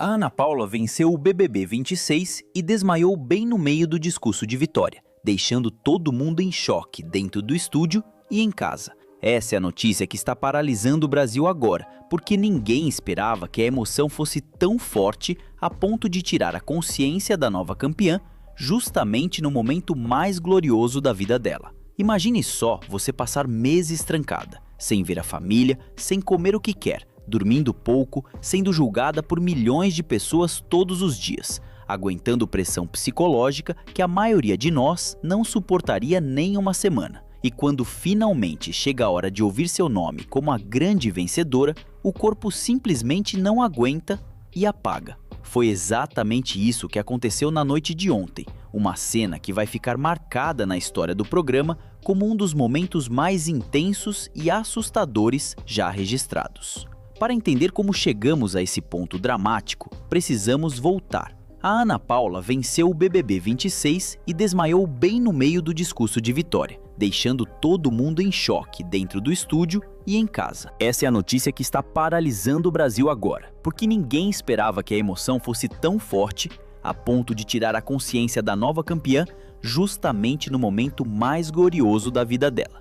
A Ana Paula venceu o BBB 26 e desmaiou bem no meio do discurso de vitória, deixando todo mundo em choque dentro do estúdio e em casa. Essa é a notícia que está paralisando o Brasil agora, porque ninguém esperava que a emoção fosse tão forte a ponto de tirar a consciência da nova campeã justamente no momento mais glorioso da vida dela. Imagine só você passar meses trancada, sem ver a família, sem comer o que quer, dormindo pouco, sendo julgada por milhões de pessoas todos os dias, aguentando pressão psicológica que a maioria de nós não suportaria nem uma semana. E quando finalmente chega a hora de ouvir seu nome como a grande vencedora, o corpo simplesmente não aguenta e apaga. Foi exatamente isso que aconteceu na noite de ontem, uma cena que vai ficar marcada na história do programa como um dos momentos mais intensos e assustadores já registrados. Para entender como chegamos a esse ponto dramático, precisamos voltar. A Ana Paula venceu o BBB 26 e desmaiou bem no meio do discurso de vitória, deixando todo mundo em choque dentro do estúdio e em casa. Essa é a notícia que está paralisando o Brasil agora, porque ninguém esperava que a emoção fosse tão forte a ponto de tirar a consciência da nova campeã justamente no momento mais glorioso da vida dela.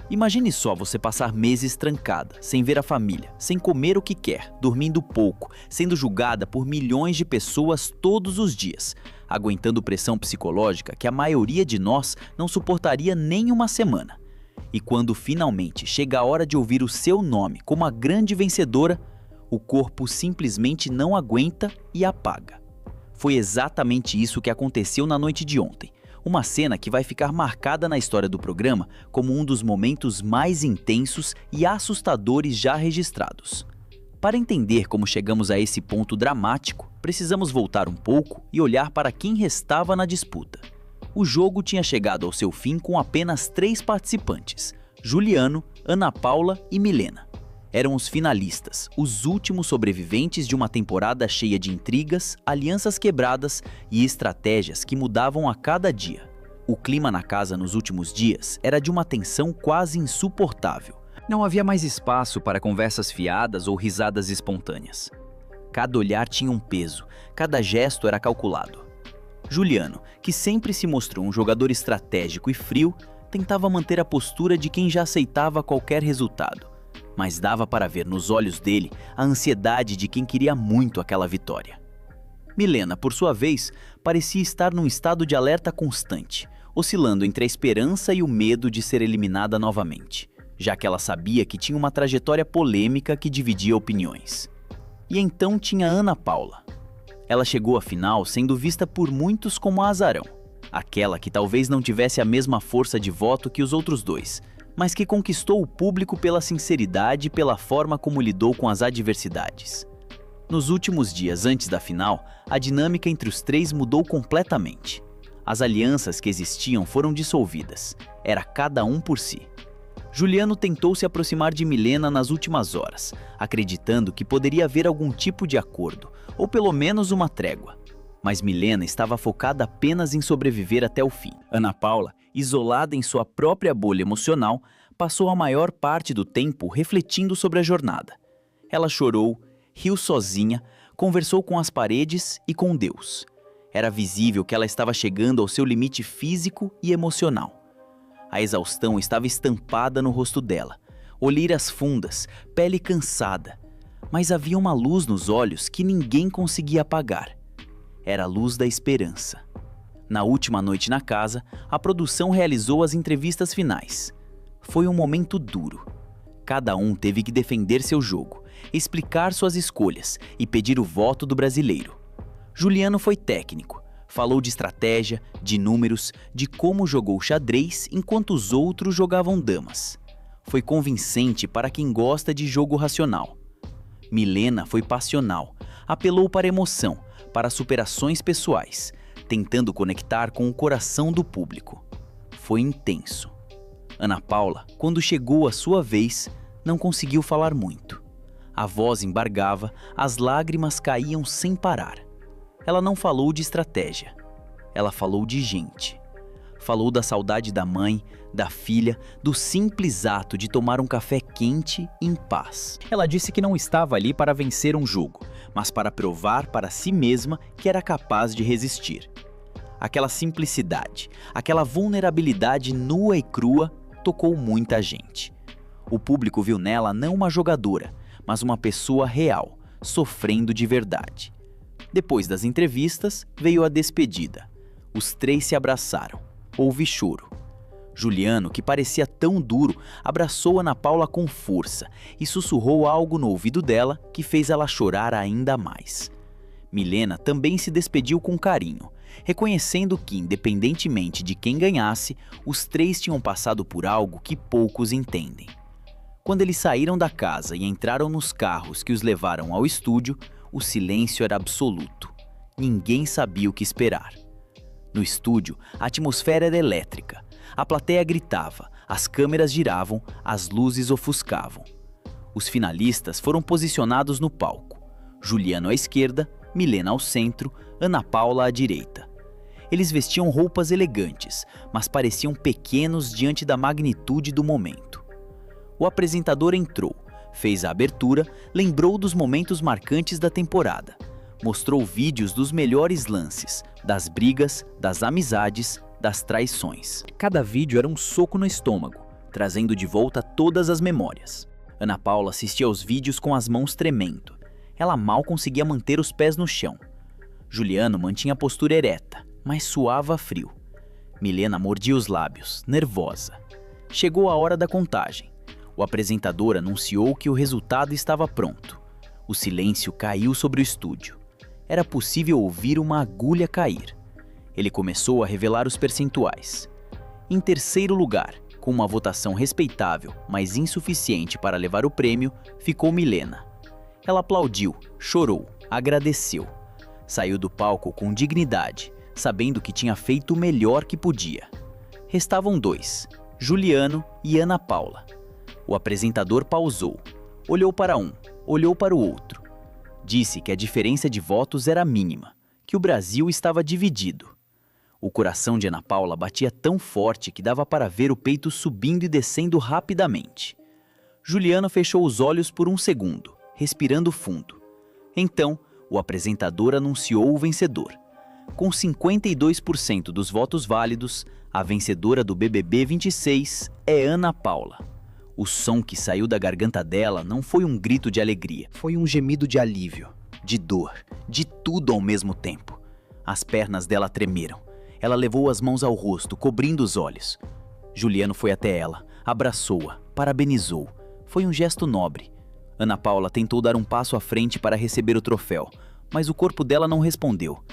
Imagine só você passar meses trancada, sem ver a família, sem comer o que quer, dormindo pouco, sendo julgada por milhões de pessoas todos os dias, aguentando pressão psicológica que a maioria de nós não suportaria nem uma semana. E quando finalmente chega a hora de ouvir o seu nome como a grande vencedora, o corpo simplesmente não aguenta e apaga. Foi exatamente isso que aconteceu na noite de ontem. Uma cena que vai ficar marcada na história do programa como um dos momentos mais intensos e assustadores já registrados. Para entender como chegamos a esse ponto dramático, precisamos voltar um pouco e olhar para quem restava na disputa. O jogo tinha chegado ao seu fim com apenas 3 participantes: Juliano, Ana Paula e Milena. Eram os finalistas, os últimos sobreviventes de uma temporada cheia de intrigas, alianças quebradas e estratégias que mudavam a cada dia. O clima na casa nos últimos dias era de uma tensão quase insuportável. Não havia mais espaço para conversas fiadas ou risadas espontâneas. Cada olhar tinha um peso, cada gesto era calculado. Juliano, que sempre se mostrou um jogador estratégico e frio, tentava manter a postura de quem já aceitava qualquer resultado. Mas dava para ver nos olhos dele a ansiedade de quem queria muito aquela vitória. Milena, por sua vez, parecia estar num estado de alerta constante, oscilando entre a esperança e o medo de ser eliminada novamente, já que ela sabia que tinha uma trajetória polêmica que dividia opiniões. E então tinha Ana Paula. Ela chegou à final sendo vista por muitos como a azarão, aquela que talvez não tivesse a mesma força de voto que os outros dois, mas que conquistou o público pela sinceridade e pela forma como lidou com as adversidades. Nos últimos dias antes da final, a dinâmica entre os 3 mudou completamente. As alianças que existiam foram dissolvidas, era cada um por si. Juliano tentou se aproximar de Milena nas últimas horas, acreditando que poderia haver algum tipo de acordo, ou pelo menos uma trégua. Mas Milena estava focada apenas em sobreviver até o fim. Ana Paula, isolada em sua própria bolha emocional, passou a maior parte do tempo refletindo sobre a jornada. Ela chorou, riu sozinha, conversou com as paredes e com Deus. Era visível que ela estava chegando ao seu limite físico e emocional. A exaustão estava estampada no rosto dela, olheiras fundas, pele cansada. Mas havia uma luz nos olhos que ninguém conseguia apagar. Era a luz da esperança. Na última noite na casa, a produção realizou as entrevistas finais. Foi um momento duro. Cada um teve que defender seu jogo, explicar suas escolhas e pedir o voto do brasileiro. Juliano foi técnico, falou de estratégia, de números, de como jogou xadrez enquanto os outros jogavam damas. Foi convincente para quem gosta de jogo racional. Milena foi passional, apelou para a emoção, para superações pessoais, tentando conectar com o coração do público. Foi intenso. Ana Paula, quando chegou a sua vez, não conseguiu falar muito. A voz embargava, as lágrimas caíam sem parar. Ela não falou de estratégia. Ela falou de gente. Falou da saudade da mãe, da filha, do simples ato de tomar um café quente em paz. Ela disse que não estava ali para vencer um jogo, mas para provar para si mesma que era capaz de resistir. Aquela simplicidade, aquela vulnerabilidade nua e crua tocou muita gente. O público viu nela não uma jogadora, mas uma pessoa real, sofrendo de verdade. Depois das entrevistas, veio a despedida. Os três se abraçaram. Houve choro. Juliano, que parecia tão duro, abraçou Ana Paula com força e sussurrou algo no ouvido dela que fez ela chorar ainda mais. Milena também se despediu com carinho, reconhecendo que, independentemente de quem ganhasse, os três tinham passado por algo que poucos entendem. Quando eles saíram da casa e entraram nos carros que os levaram ao estúdio, o silêncio era absoluto. Ninguém sabia o que esperar. No estúdio, a atmosfera era elétrica. A plateia gritava, as câmeras giravam, as luzes ofuscavam. Os finalistas foram posicionados no palco. Juliano à esquerda, Milena ao centro, Ana Paula à direita. Eles vestiam roupas elegantes, mas pareciam pequenos diante da magnitude do momento. O apresentador entrou, fez a abertura, lembrou dos momentos marcantes da temporada. Mostrou vídeos dos melhores lances, das brigas, das amizades, das traições. Cada vídeo era um soco no estômago, trazendo de volta todas as memórias. Ana Paula assistia aos vídeos com as mãos tremendo. Ela mal conseguia manter os pés no chão. Juliano mantinha a postura ereta, mas suava frio. Milena mordia os lábios, nervosa. Chegou a hora da contagem. O apresentador anunciou que o resultado estava pronto. O silêncio caiu sobre o estúdio. Era possível ouvir uma agulha cair. Ele começou a revelar os percentuais. Em terceiro lugar, com uma votação respeitável, mas insuficiente para levar o prêmio, ficou Milena. Ela aplaudiu, chorou, agradeceu. Saiu do palco com dignidade, sabendo que tinha feito o melhor que podia. Restavam dois, Juliano e Ana Paula. O apresentador pausou, olhou para um, olhou para o outro. Disse que a diferença de votos era mínima, que o Brasil estava dividido. O coração de Ana Paula batia tão forte que dava para ver o peito subindo e descendo rapidamente. Juliano fechou os olhos por um segundo, respirando fundo. Então, o apresentador anunciou o vencedor. Com 52% dos votos válidos, a vencedora do BBB 26 é Ana Paula. O som que saiu da garganta dela não foi um grito de alegria, foi um gemido de alívio, de dor, de tudo ao mesmo tempo. As pernas dela tremeram. Ela levou as mãos ao rosto, cobrindo os olhos. Juliano foi até ela, abraçou-a, parabenizou. Foi um gesto nobre. Ana Paula tentou dar um passo à frente para receber o troféu, mas o corpo dela não respondeu.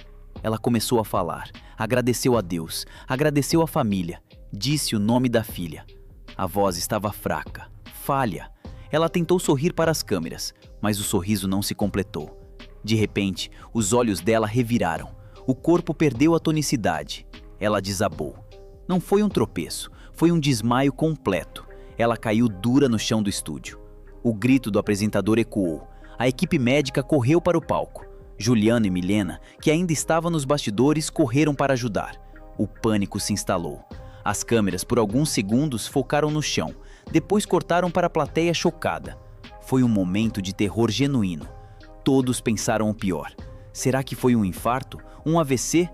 Ela começou a falar, agradeceu a Deus, agradeceu a família, disse o nome da filha. A voz estava fraca, falha. Ela tentou sorrir para as câmeras, mas o sorriso não se completou. De repente, os olhos dela reviraram. O corpo perdeu a tonicidade. Ela desabou. Não foi um tropeço, foi um desmaio completo. Ela caiu dura no chão do estúdio. O grito do apresentador ecoou. A equipe médica correu para o palco. Juliano e Milena, que ainda estavam nos bastidores, correram para ajudar. O pânico se instalou. As câmeras, por alguns segundos, focaram no chão. Depois cortaram para a plateia chocada. Foi um momento de terror genuíno. Todos pensaram o pior. Será que foi um infarto? Um AVC?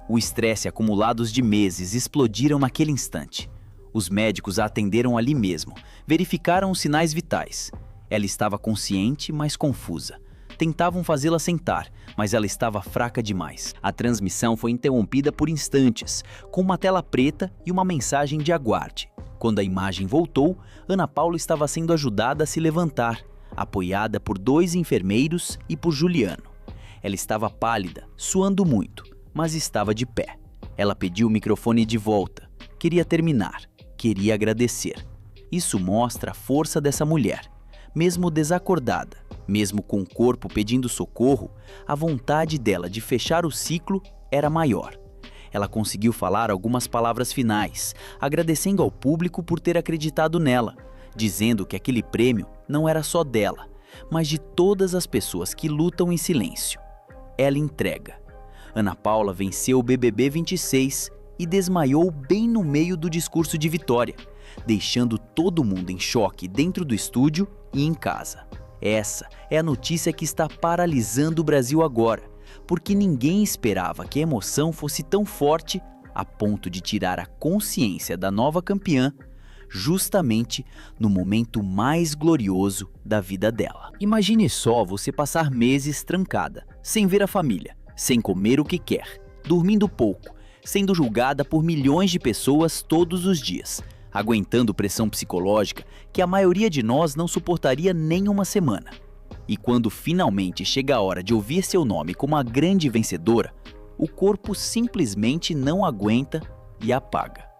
O estresse acumulados de meses explodiram naquele instante. Os médicos a atenderam ali mesmo. Verificaram os sinais vitais. Ela estava consciente, mas confusa. Tentavam fazê-la sentar, mas ela estava fraca demais. A transmissão foi interrompida por instantes, com uma tela preta e uma mensagem de aguarde. Quando a imagem voltou, Ana Paula estava sendo ajudada a se levantar, apoiada por 2 enfermeiros e por Juliano. Ela estava pálida, suando muito, mas estava de pé. Ela pediu o microfone de volta. Queria terminar, queria agradecer. Isso mostra a força dessa mulher. Mesmo desacordada, mesmo com o corpo pedindo socorro, a vontade dela de fechar o ciclo era maior. Ela conseguiu falar algumas palavras finais, agradecendo ao público por ter acreditado nela, dizendo que aquele prêmio não era só dela, mas de todas as pessoas que lutam em silêncio. Ela entrega. Ana Paula venceu o BBB 26 e desmaiou bem no meio do discurso de vitória, deixando todo mundo em choque dentro do estúdio e em casa. Essa é a notícia que está paralisando o Brasil agora, porque ninguém esperava que a emoção fosse tão forte a ponto de tirar a consciência da nova campeã justamente no momento mais glorioso da vida dela. Imagine só você passar meses trancada, sem ver a família, sem comer o que quer, dormindo pouco, sendo julgada por milhões de pessoas todos os dias, aguentando pressão psicológica que a maioria de nós não suportaria nem uma semana. E quando finalmente chega a hora de ouvir seu nome como a grande vencedora, o corpo simplesmente não aguenta e apaga.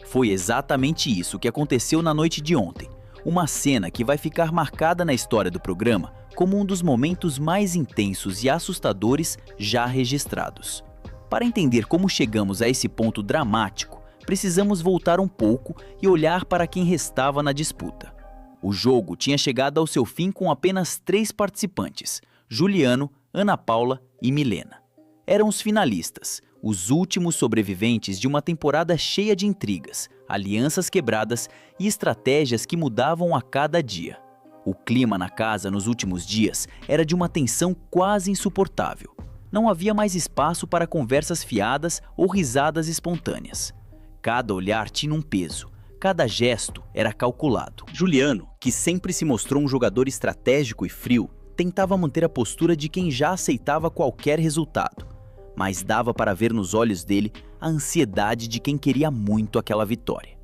Foi exatamente isso que aconteceu na noite de ontem, uma cena que vai ficar marcada na história do programa como um dos momentos mais intensos e assustadores já registrados. Para entender como chegamos a esse ponto dramático, precisamos voltar um pouco e olhar para quem restava na disputa. O jogo tinha chegado ao seu fim com apenas 3 participantes, Juliano, Ana Paula e Milena. Eram os finalistas, os últimos sobreviventes de uma temporada cheia de intrigas, alianças quebradas e estratégias que mudavam a cada dia. O clima na casa nos últimos dias era de uma tensão quase insuportável. Não havia mais espaço para conversas fiadas ou risadas espontâneas. Cada olhar tinha um peso, cada gesto era calculado. Juliano, que sempre se mostrou um jogador estratégico e frio, tentava manter a postura de quem já aceitava qualquer resultado, mas dava para ver nos olhos dele a ansiedade de quem queria muito aquela vitória.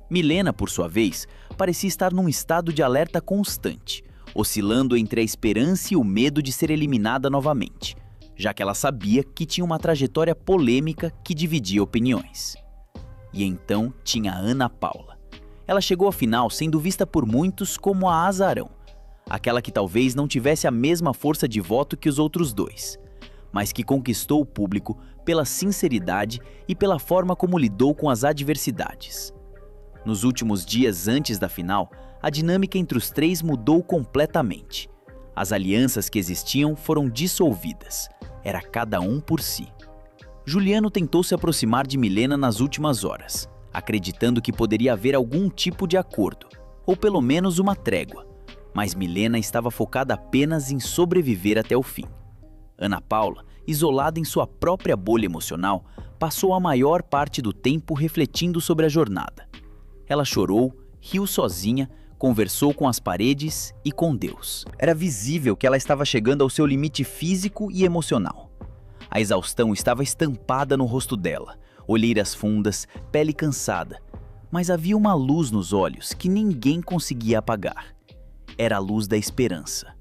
Milena, por sua vez, parecia estar num estado de alerta constante, oscilando entre a esperança e o medo de ser eliminada novamente, já que ela sabia que tinha uma trajetória polêmica que dividia opiniões. E então tinha a Ana Paula. Ela chegou à final sendo vista por muitos como a azarão, aquela que talvez não tivesse a mesma força de voto que os outros dois, mas que conquistou o público pela sinceridade e pela forma como lidou com as adversidades. Nos últimos dias antes da final, a dinâmica entre os 3 mudou completamente. As alianças que existiam foram dissolvidas. Era cada um por si. Juliano tentou se aproximar de Milena nas últimas horas, acreditando que poderia haver algum tipo de acordo, ou pelo menos uma trégua, mas Milena estava focada apenas em sobreviver até o fim. Ana Paula, isolada em sua própria bolha emocional, passou a maior parte do tempo refletindo sobre a jornada. Ela chorou, riu sozinha, conversou com as paredes e com Deus. Era visível que ela estava chegando ao seu limite físico e emocional. A exaustão estava estampada no rosto dela, olheiras fundas, pele cansada, mas havia uma luz nos olhos que ninguém conseguia apagar. Era a luz da esperança.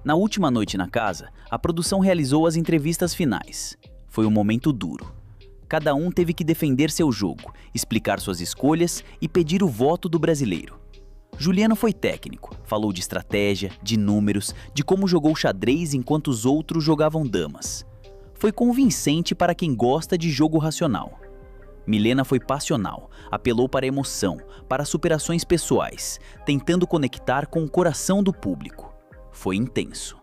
Na última noite na casa, a produção realizou as entrevistas finais. Foi um momento duro. Cada um teve que defender seu jogo, explicar suas escolhas e pedir o voto do brasileiro. Juliano foi técnico, falou de estratégia, de números, de como jogou xadrez enquanto os outros jogavam damas. Foi convincente para quem gosta de jogo racional. Milena foi passional, apelou para a emoção, para superações pessoais, tentando conectar com o coração do público. Foi intenso.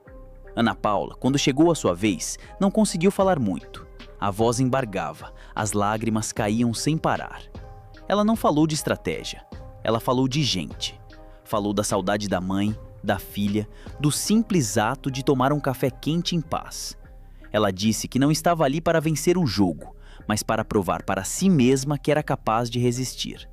Ana Paula, quando chegou a sua vez, não conseguiu falar muito. A voz embargava, as lágrimas caíam sem parar. Ela não falou de estratégia, ela falou de gente. Falou da saudade da mãe, da filha, do simples ato de tomar um café quente em paz. Ela disse que não estava ali para vencer o jogo, mas para provar para si mesma que era capaz de resistir.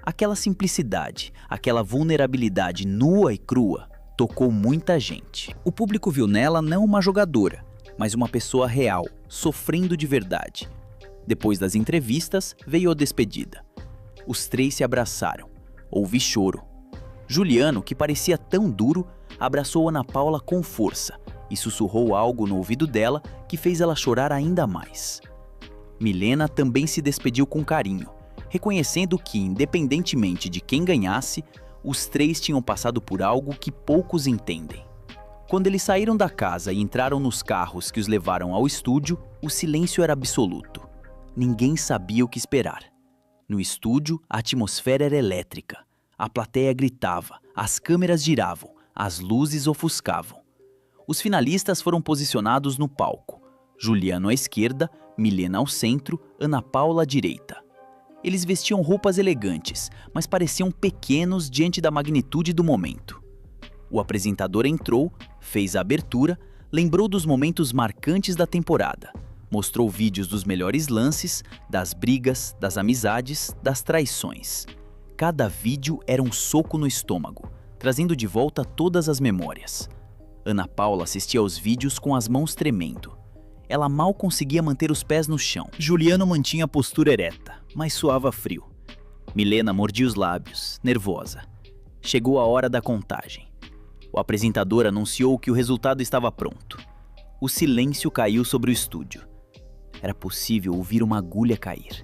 Aquela simplicidade, aquela vulnerabilidade nua e crua, tocou muita gente. O público viu nela não uma jogadora, mas uma pessoa real, sofrendo de verdade. Depois das entrevistas, veio a despedida. Os 3 se abraçaram. Houve choro. Juliano, que parecia tão duro, abraçou Ana Paula com força e sussurrou algo no ouvido dela que fez ela chorar ainda mais. Milena também se despediu com carinho, reconhecendo que, independentemente de quem ganhasse, os 3 tinham passado por algo que poucos entendem. Quando eles saíram da casa e entraram nos carros que os levaram ao estúdio, o silêncio era absoluto. Ninguém sabia o que esperar. No estúdio, a atmosfera era elétrica. A plateia gritava, as câmeras giravam, as luzes ofuscavam. Os finalistas foram posicionados no palco. Juliano à esquerda, Milena ao centro, Ana Paula à direita. Eles vestiam roupas elegantes, mas pareciam pequenos diante da magnitude do momento. O apresentador entrou, fez a abertura, lembrou dos momentos marcantes da temporada, mostrou vídeos dos melhores lances, das brigas, das amizades, das traições. Cada vídeo era um soco no estômago, trazendo de volta todas as memórias. Ana Paula assistia aos vídeos com as mãos tremendo. Ela mal conseguia manter os pés no chão. Juliano mantinha a postura ereta, mas suava frio. Milena mordia os lábios, nervosa. Chegou a hora da contagem. O apresentador anunciou que o resultado estava pronto. O silêncio caiu sobre o estúdio. Era possível ouvir uma agulha cair.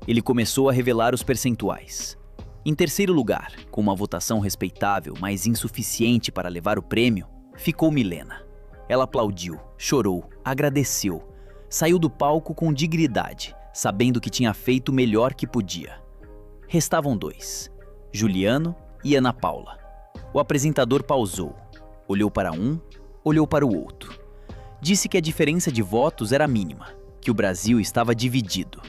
Ele começou a revelar os percentuais. Em terceiro lugar, com uma votação respeitável, mas insuficiente para levar o prêmio, ficou Milena. Ela aplaudiu, chorou, agradeceu. Saiu do palco com dignidade, sabendo que tinha feito o melhor que podia. Restavam dois, Juliano e Ana Paula. O apresentador pausou, olhou para um, olhou para o outro. Disse que a diferença de votos era mínima, que o Brasil estava dividido.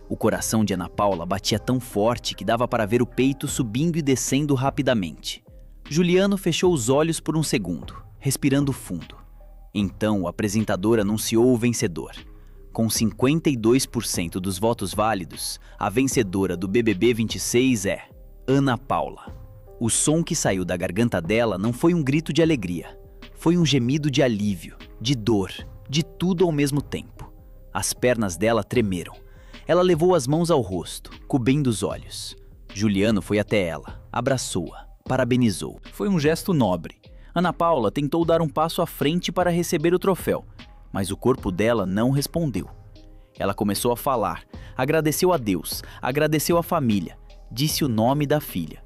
O coração de Ana Paula batia tão forte que dava para ver o peito subindo e descendo rapidamente. Juliano fechou os olhos por um segundo, respirando fundo. Então o apresentador anunciou o vencedor. Com 52% dos votos válidos, a vencedora do BBB 26 é Ana Paula. O som que saiu da garganta dela não foi um grito de alegria. Foi um gemido de alívio, de dor, de tudo ao mesmo tempo. As pernas dela tremeram. Ela levou as mãos ao rosto, cobrindo os olhos. Juliano foi até ela, abraçou-a, parabenizou. Foi um gesto nobre. Ana Paula tentou dar um passo à frente para receber o troféu, mas o corpo dela não respondeu. Ela começou a falar, agradeceu a Deus, agradeceu a família, disse o nome da filha.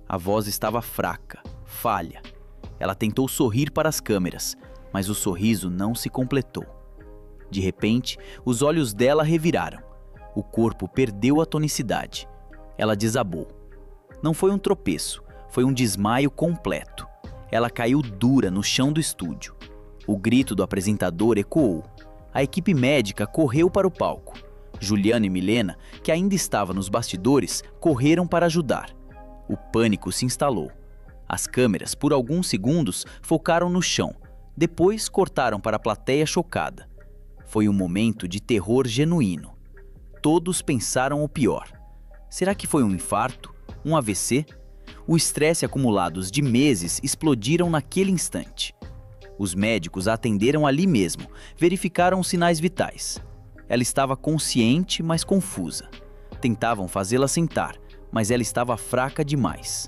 A voz estava fraca, falha. Ela tentou sorrir para as câmeras, mas o sorriso não se completou. De repente, os olhos dela reviraram. O corpo perdeu a tonicidade. Ela desabou. Não foi um tropeço, foi um desmaio completo. Ela caiu dura no chão do estúdio. O grito do apresentador ecoou. A equipe médica correu para o palco. Juliano e Milena, que ainda estavam nos bastidores, correram para ajudar. O pânico se instalou. As câmeras, por alguns segundos, focaram no chão. Depois cortaram para a plateia chocada. Foi um momento de terror genuíno. Todos pensaram o pior. Será que foi um infarto? Um AVC? O estresse acumulados de meses explodiram naquele instante. Os médicos a atenderam ali mesmo, verificaram os sinais vitais. Ela estava consciente, mas confusa. Tentavam fazê-la sentar, mas ela estava fraca demais.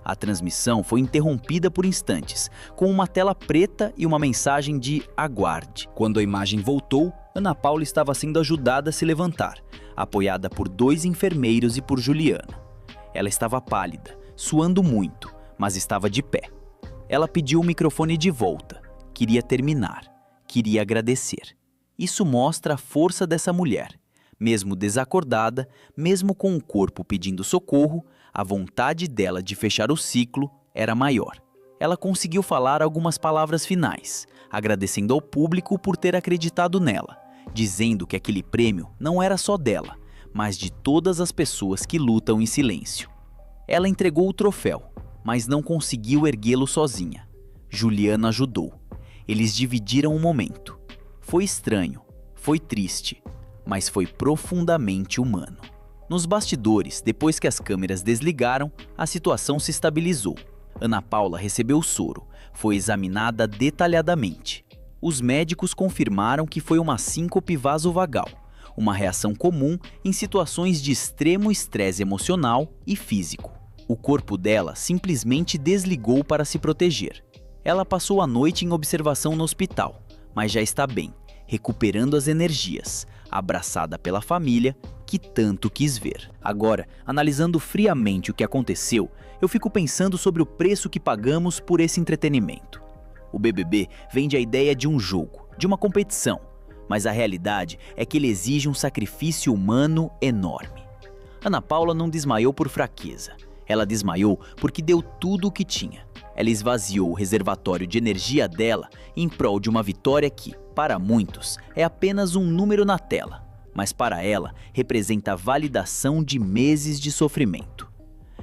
A transmissão foi interrompida por instantes, com uma tela preta e uma mensagem de aguarde. Quando a imagem voltou, Ana Paula estava sendo ajudada a se levantar, apoiada por 2 enfermeiros e por Juliano. Ela estava pálida, suando muito, mas estava de pé. Ela pediu o microfone de volta. Queria terminar. Queria agradecer. Isso mostra a força dessa mulher. Mesmo desacordada, mesmo com o corpo pedindo socorro, a vontade dela de fechar o ciclo era maior. Ela conseguiu falar algumas palavras finais, agradecendo ao público por ter acreditado nela, dizendo que aquele prêmio não era só dela, mas de todas as pessoas que lutam em silêncio. Ela entregou o troféu, mas não conseguiu erguê-lo sozinha. Juliana ajudou. Eles dividiram o momento. Foi estranho, foi triste, mas foi profundamente humano. Nos bastidores, depois que as câmeras desligaram, a situação se estabilizou. Ana Paula recebeu soro, foi examinada detalhadamente. Os médicos confirmaram que foi uma síncope vasovagal, uma reação comum em situações de extremo estresse emocional e físico. O corpo dela simplesmente desligou para se proteger. Ela passou a noite em observação no hospital, mas já está bem, recuperando as energias, abraçada pela família que tanto quis ver. Agora, analisando friamente o que aconteceu, eu fico pensando sobre o preço que pagamos por esse entretenimento. O BBB vende a ideia de um jogo, de uma competição, mas a realidade é que ele exige um sacrifício humano enorme. Ana Paula não desmaiou por fraqueza. Ela desmaiou porque deu tudo o que tinha. ela esvaziou o reservatório de energia dela em prol de uma vitória que, para muitos, é apenas um número na tela, mas para ela representa a validação de meses de sofrimento.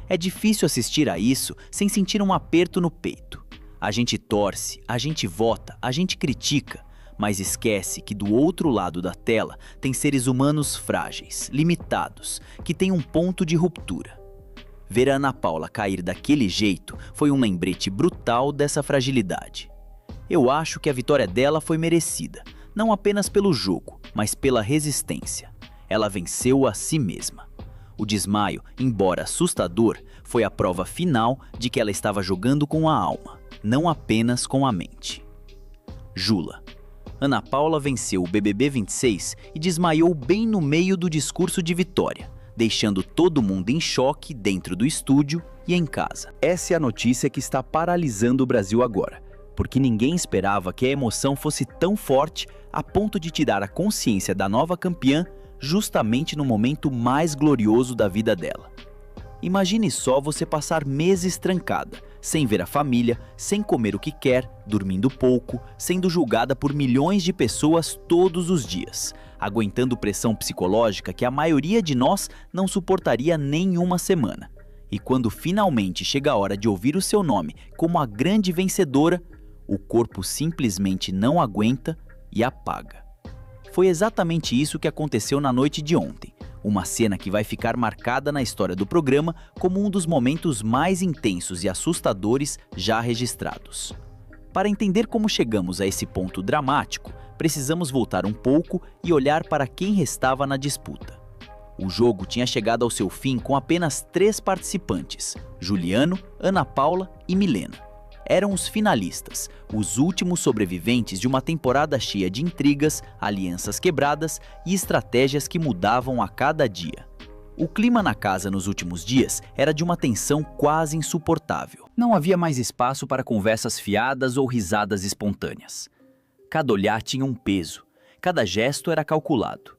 É difícil assistir a isso sem sentir um aperto no peito. A gente torce, a gente vota, a gente critica, mas esquece que do outro lado da tela tem seres humanos frágeis, limitados, que têm um ponto de ruptura. Ver a Ana Paula cair daquele jeito foi um lembrete brutal dessa fragilidade. Eu acho que a vitória dela foi merecida, não apenas pelo jogo, mas pela resistência. Ela venceu a si mesma. O desmaio, embora assustador, foi a prova final de que ela estava jogando com a alma, não apenas com a mente. Jula. Ana Paula venceu o BBB 26 e desmaiou bem no meio do discurso de vitória, deixando todo mundo em choque dentro do estúdio e em casa. Essa é a notícia que está paralisando o Brasil agora, porque ninguém esperava que a emoção fosse tão forte a ponto de tirar a consciência da nova campeã justamente no momento mais glorioso da vida dela. Imagine só você passar meses trancada, sem ver a família, sem comer o que quer, dormindo pouco, sendo julgada por milhões de pessoas todos os dias, aguentando pressão psicológica que a maioria de nós não suportaria nem uma semana. E quando finalmente chega a hora de ouvir o seu nome como a grande vencedora, o corpo simplesmente não aguenta e apaga. Foi exatamente isso que aconteceu na noite de ontem, uma cena que vai ficar marcada na história do programa como um dos momentos mais intensos e assustadores já registrados. Para entender como chegamos a esse ponto dramático, precisamos voltar um pouco e olhar para quem restava na disputa. O jogo tinha chegado ao seu fim com apenas 3 participantes: Juliano, Ana Paula e Milena. Eram os finalistas, os últimos sobreviventes de uma temporada cheia de intrigas, alianças quebradas e estratégias que mudavam a cada dia. O clima na casa nos últimos dias era de uma tensão quase insuportável. Não havia mais espaço para conversas fiadas ou risadas espontâneas. Cada olhar tinha um peso, cada gesto era calculado.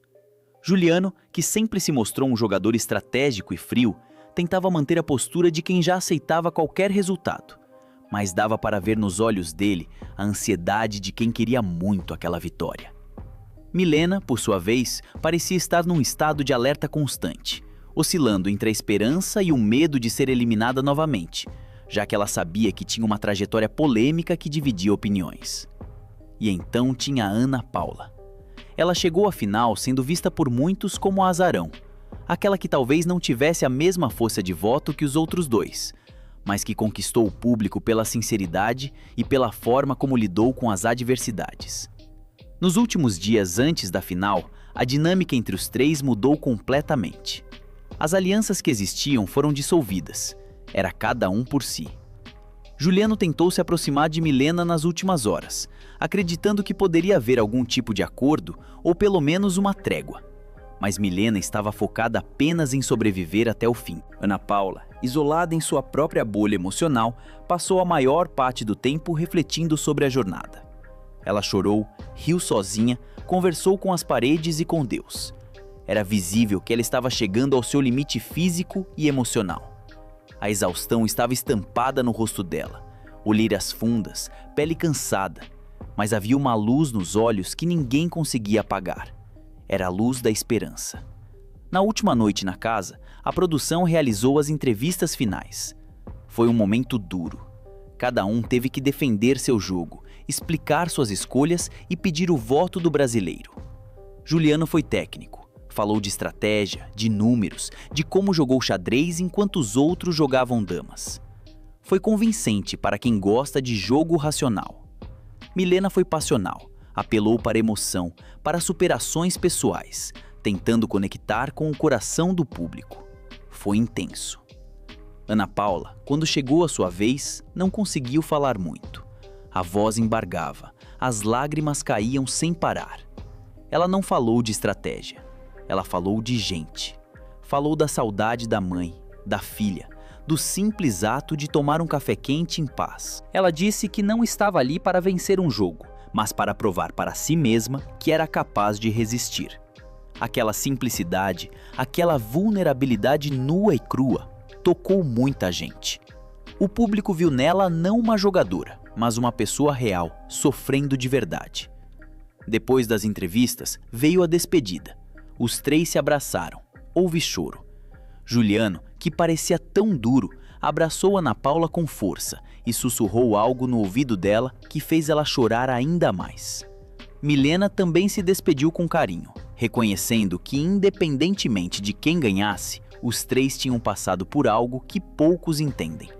Juliano, que sempre se mostrou um jogador estratégico e frio, tentava manter a postura de quem já aceitava qualquer resultado. Mas dava para ver nos olhos dele a ansiedade de quem queria muito aquela vitória. Milena, por sua vez, parecia estar num estado de alerta constante, oscilando entre a esperança e o medo de ser eliminada novamente, já que ela sabia que tinha uma trajetória polêmica que dividia opiniões. E então tinha a Ana Paula. Ela chegou à final sendo vista por muitos como a azarão, aquela que talvez não tivesse a mesma força de voto que os outros dois, mas que conquistou o público pela sinceridade e pela forma como lidou com as adversidades. Nos últimos dias antes da final, a dinâmica entre os 3 mudou completamente. As alianças que existiam foram dissolvidas. Era cada um por si. Juliano tentou se aproximar de Milena nas últimas horas, acreditando que poderia haver algum tipo de acordo ou pelo menos uma trégua. Mas Milena estava focada apenas em sobreviver até o fim. Ana Paula, isolada em sua própria bolha emocional, passou a maior parte do tempo refletindo sobre a jornada. Ela chorou, riu sozinha, conversou com as paredes e com Deus. Era visível que ela estava chegando ao seu limite físico e emocional. A exaustão estava estampada no rosto dela, olheiras fundas, pele cansada, mas havia uma luz nos olhos que ninguém conseguia apagar. Era a luz da esperança. Na última noite na casa, a produção realizou as entrevistas finais. Foi um momento duro. Cada um teve que defender seu jogo, explicar suas escolhas e pedir o voto do brasileiro. Juliano foi técnico. Falou de estratégia, de números, de como jogou xadrez enquanto os outros jogavam damas. Foi convincente para quem gosta de jogo racional. Milena foi passional, apelou para emoção, para superações pessoais, tentando conectar com o coração do público. Foi intenso. Ana Paula, quando chegou a sua vez, não conseguiu falar muito. A voz embargava, as lágrimas caíam sem parar. Ela não falou de estratégia. Ela falou de gente. Falou da saudade da mãe, da filha, do simples ato de tomar um café quente em paz. Ela disse que não estava ali para vencer um jogo, mas para provar para si mesma que era capaz de resistir. Aquela simplicidade, aquela vulnerabilidade nua e crua, tocou muita gente. O público viu nela não uma jogadora, mas uma pessoa real, sofrendo de verdade. Depois das entrevistas, veio a despedida. Os três se abraçaram. Houve choro. Juliano, que parecia tão duro, abraçou Ana Paula com força e sussurrou algo no ouvido dela que fez ela chorar ainda mais. Milena também se despediu com carinho, reconhecendo que, independentemente de quem ganhasse, os três tinham passado por algo que poucos entendem.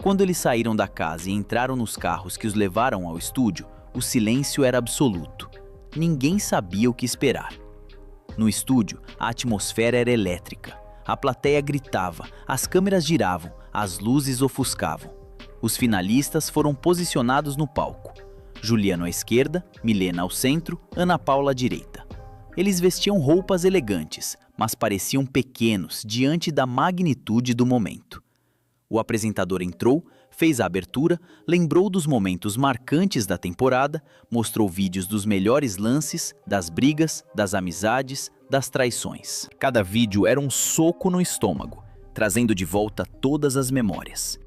Quando eles saíram da casa e entraram nos carros que os levaram ao estúdio, o silêncio era absoluto. Ninguém sabia o que esperar. No estúdio, a atmosfera era elétrica. A plateia gritava, as câmeras giravam, as luzes ofuscavam. Os finalistas foram posicionados no palco. Juliano à esquerda, Milena ao centro, Ana Paula à direita. Eles vestiam roupas elegantes, mas pareciam pequenos diante da magnitude do momento. O apresentador entrou, fez a abertura, lembrou dos momentos marcantes da temporada, mostrou vídeos dos melhores lances, das brigas, das amizades, das traições. Cada vídeo era um soco no estômago, trazendo de volta todas as memórias.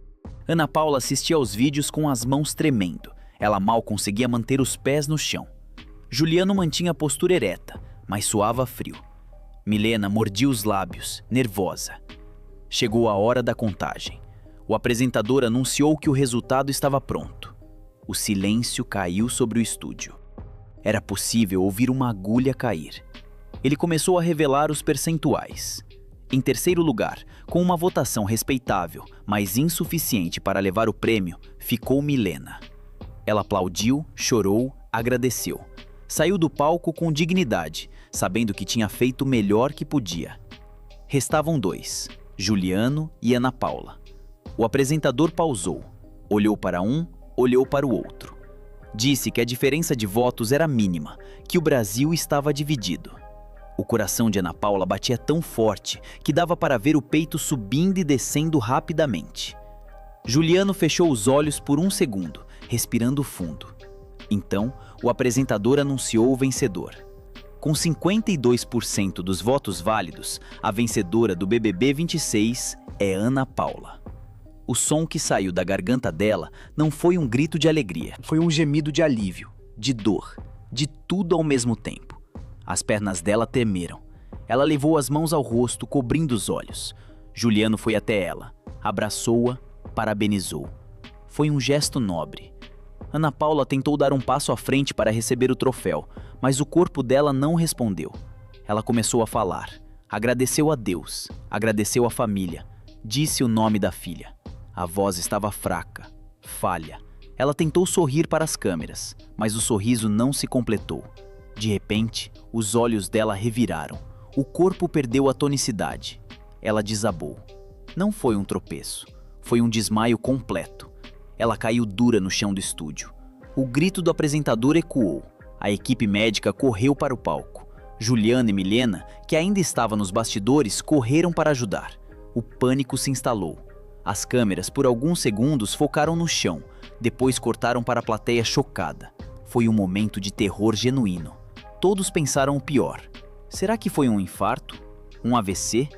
Ana Paula assistia aos vídeos com as mãos tremendo. Ela mal conseguia manter os pés no chão. Juliano mantinha a postura ereta, mas suava frio. Milena mordia os lábios, nervosa. Chegou a hora da contagem. O apresentador anunciou que o resultado estava pronto. O silêncio caiu sobre o estúdio. Era possível ouvir uma agulha cair. Ele começou a revelar os percentuais. Em terceiro lugar, com uma votação respeitável, mas insuficiente para levar o prêmio, ficou Milena. Ela aplaudiu, chorou, agradeceu. Saiu do palco com dignidade, sabendo que tinha feito o melhor que podia. Restavam dois, Juliano e Ana Paula. O apresentador pausou, olhou para um, olhou para o outro. Disse que a diferença de votos era mínima, que o Brasil estava dividido. O coração de Ana Paula batia tão forte que dava para ver o peito subindo e descendo rapidamente. Juliano fechou os olhos por um segundo, respirando fundo. Então, o apresentador anunciou o vencedor. Com 52% dos votos válidos, a vencedora do BBB 26 é Ana Paula. O som que saiu da garganta dela não foi um grito de alegria, foi um gemido de alívio, de dor, de tudo ao mesmo tempo. As pernas dela tremeram. Ela levou as mãos ao rosto, cobrindo os olhos. Juliano foi até ela, abraçou-a, parabenizou. Foi um gesto nobre. Ana Paula tentou dar um passo à frente para receber o troféu, mas o corpo dela não respondeu. Ela começou a falar. Agradeceu a Deus, agradeceu a família, disse o nome da filha. A voz estava fraca, falha. Ela tentou sorrir para as câmeras, mas o sorriso não se completou. De repente, os olhos dela reviraram. O corpo perdeu a tonicidade. Ela desabou. Não foi um tropeço, foi um desmaio completo. Ela caiu dura no chão do estúdio. O grito do apresentador ecoou. A equipe médica correu para o palco. Juliana e Milena, que ainda estavam nos bastidores, correram para ajudar. O pânico se instalou. As câmeras, por alguns segundos, focaram no chão, depois cortaram para a plateia chocada. Foi um momento de terror genuíno. Todos pensaram o pior. Será que foi um infarto? Um AVC?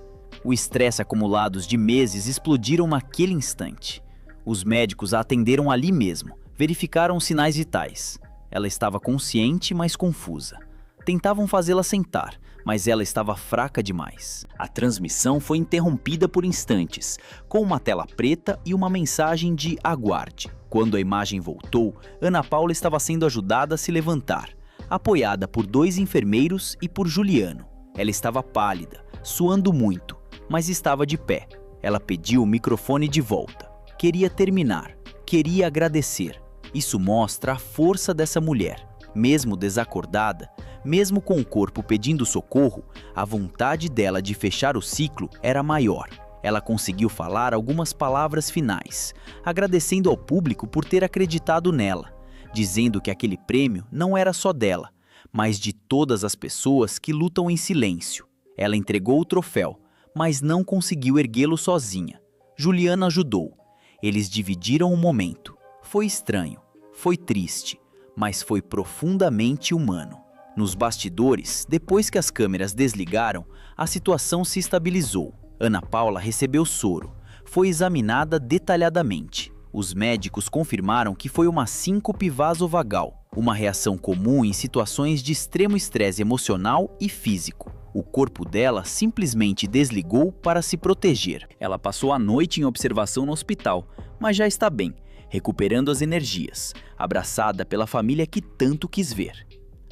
O estresse acumulados de meses explodiram naquele instante. Os médicos a atenderam ali mesmo, verificaram os sinais vitais. Ela estava consciente, mas confusa. Tentavam fazê-la sentar, mas ela estava fraca demais. A transmissão foi interrompida por instantes, com uma tela preta e uma mensagem de aguarde. Quando a imagem voltou, Ana Paula estava sendo ajudada a se levantar, apoiada por 2 enfermeiros e por Juliano. Ela estava pálida, suando muito, mas estava de pé. Ela pediu o microfone de volta. Queria terminar, queria agradecer. Isso mostra a força dessa mulher. Mesmo desacordada, mesmo com o corpo pedindo socorro, a vontade dela de fechar o ciclo era maior. Ela conseguiu falar algumas palavras finais, agradecendo ao público por ter acreditado nela, dizendo que aquele prêmio não era só dela, mas de todas as pessoas que lutam em silêncio. Ela entregou o troféu, mas não conseguiu erguê-lo sozinha. Juliana ajudou. Eles dividiram o momento. Foi estranho, foi triste, mas foi profundamente humano. Nos bastidores, depois que as câmeras desligaram, a situação se estabilizou. Ana Paula recebeu soro. foi examinada detalhadamente. Os médicos confirmaram que foi uma síncope vasovagal, uma reação comum em situações de extremo estresse emocional e físico. O corpo dela simplesmente desligou para se proteger. Ela passou a noite em observação no hospital, mas já está bem, recuperando as energias, abraçada pela família que tanto quis ver.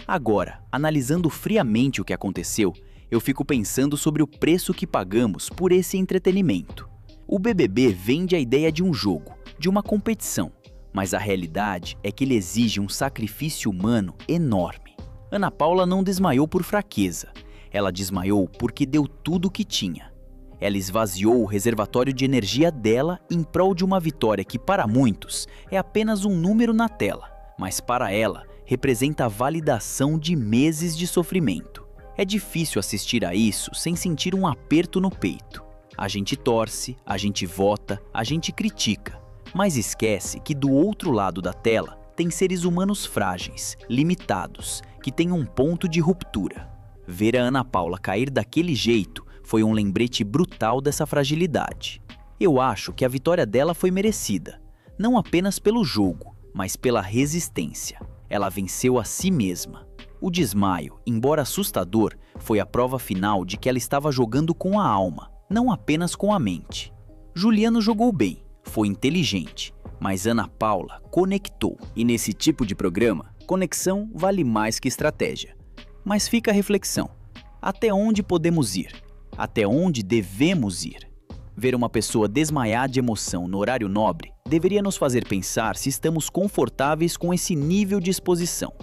Agora, analisando friamente o que aconteceu, eu fico pensando sobre o preço que pagamos por esse entretenimento. O BBB vende a ideia de um jogo, de uma competição, mas a realidade é que ele exige um sacrifício humano enorme. Ana Paula não desmaiou por fraqueza. Ela desmaiou porque deu tudo o que tinha. Ela esvaziou o reservatório de energia dela em prol de uma vitória que, para muitos, é apenas um número na tela, mas para ela, representa a validação de meses de sofrimento. É difícil assistir a isso sem sentir um aperto no peito. A gente torce, a gente vota, a gente critica, mas esquece que do outro lado da tela tem seres humanos frágeis, limitados, que têm um ponto de ruptura. Ver a Ana Paula cair daquele jeito foi um lembrete brutal dessa fragilidade. Eu acho que a vitória dela foi merecida, não apenas pelo jogo, mas pela resistência. Ela venceu a si mesma. O desmaio, embora assustador, foi a prova final de que ela estava jogando com a alma, não apenas com a mente. Juliano jogou bem, foi inteligente, mas Ana Paula conectou. E nesse tipo de programa, conexão vale mais que estratégia. Mas fica a reflexão: até onde podemos ir? Até onde devemos ir? Ver uma pessoa desmaiar de emoção no horário nobre deveria nos fazer pensar se estamos confortáveis com esse nível de exposição.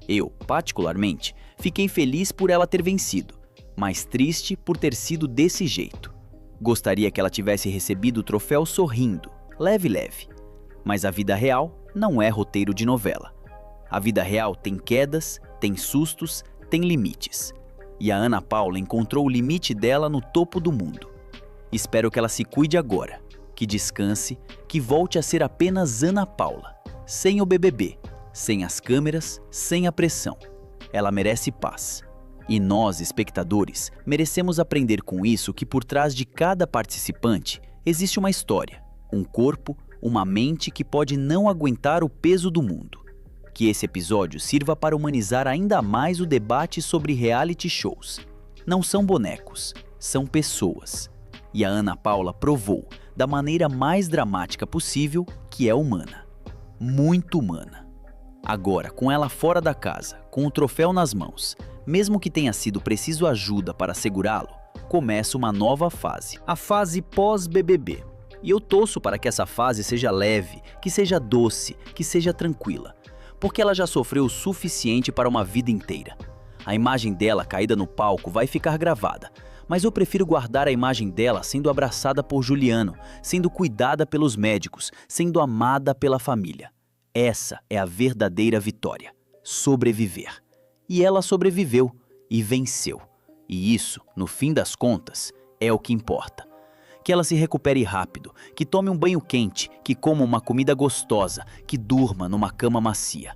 Eu, particularmente, fiquei feliz por ela ter vencido, mas triste por ter sido desse jeito. Gostaria que ela tivesse recebido o troféu sorrindo, leve. Mas a vida real não é roteiro de novela. A vida real tem quedas, tem sustos, tem limites. E a Ana Paula encontrou o limite dela no topo do mundo. Espero que ela se cuide agora, que descanse, que volte a ser apenas Ana Paula, sem o BBB, sem as câmeras, sem a pressão. Ela merece paz. E nós, espectadores, merecemos aprender com isso que por trás de cada participante existe uma história, um corpo, uma mente que pode não aguentar o peso do mundo. Que esse episódio sirva para humanizar ainda mais o debate sobre reality shows. Não são bonecos, são pessoas. E a Ana Paula provou, da maneira mais dramática possível, que é humana. Muito humana. Agora, com ela fora da casa, com o troféu nas mãos, mesmo que tenha sido preciso ajuda para segurá-lo, começa uma nova fase, a fase pós-BBB. E eu torço para que essa fase seja leve, que seja doce, que seja tranquila, porque ela já sofreu o suficiente para uma vida inteira. A imagem dela caída no palco vai ficar gravada, mas eu prefiro guardar a imagem dela sendo abraçada por Juliano, sendo cuidada pelos médicos, sendo amada pela família. Essa é a verdadeira vitória, sobreviver. E ela sobreviveu e venceu. E isso, no fim das contas, é o que importa. Que ela se recupere rápido, que tome um banho quente, que coma uma comida gostosa, que durma numa cama macia.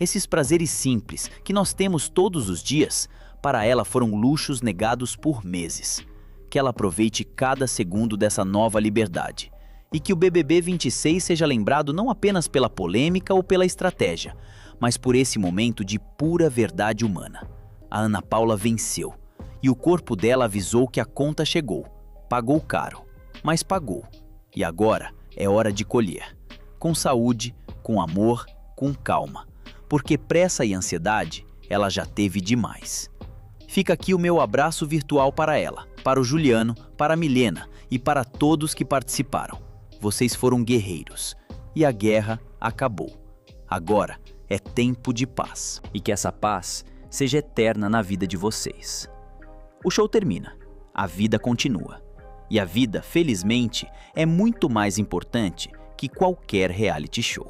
Esses prazeres simples que nós temos todos os dias, para ela foram luxos negados por meses. Que ela aproveite cada segundo dessa nova liberdade. E que o BBB 26 seja lembrado não apenas pela polêmica ou pela estratégia, mas por esse momento de pura verdade humana. A Ana Paula venceu, e o corpo dela avisou que a conta chegou. Pagou caro, mas pagou. E agora é hora de colher. Com saúde, com amor, com calma. Porque pressa e ansiedade ela já teve demais. Fica aqui o meu abraço virtual para ela, para o Juliano, para a Milena e para todos que participaram. Vocês foram guerreiros. E a guerra acabou. Agora é tempo de paz. E que essa paz seja eterna na vida de vocês. O show termina. A vida continua. E a vida, felizmente, é muito mais importante que qualquer reality show.